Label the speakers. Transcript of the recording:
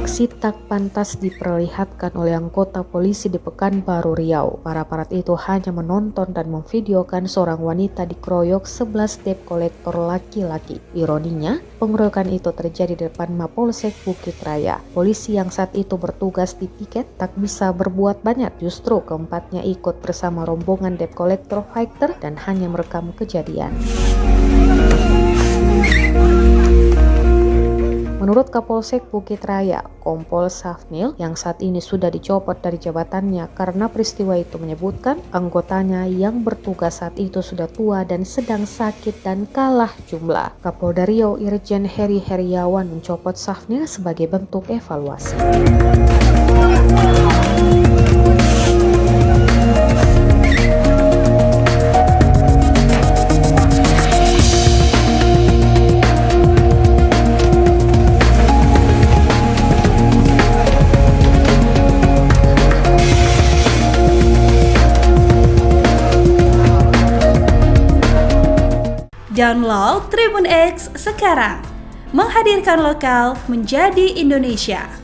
Speaker 1: Aksi tak pantas diperlihatkan oleh anggota polisi di Pekanbaru Riau. Para aparat itu hanya menonton dan memvideokan seorang wanita dikeroyok 11 debt kolektor laki-laki. Ironinya, pengeroyokan itu terjadi di depan Mapolsek Bukit Raya. Polisi yang saat itu bertugas di piket tak bisa berbuat banyak, justru keempatnya ikut bersama rombongan debt kolektor fighter dan hanya merekam kejadian. Menurut Kapolsek Bukit Raya, Kompol Safnil yang saat ini sudah dicopot dari jabatannya karena peristiwa itu, menyebutkan anggotanya yang bertugas saat itu sudah tua dan sedang sakit dan kalah jumlah. Kapolda Riau Irjen Heri Heriawan mencopot Safnil sebagai bentuk evaluasi.
Speaker 2: Download Tribun X sekarang, menghadirkan lokal menjadi Indonesia.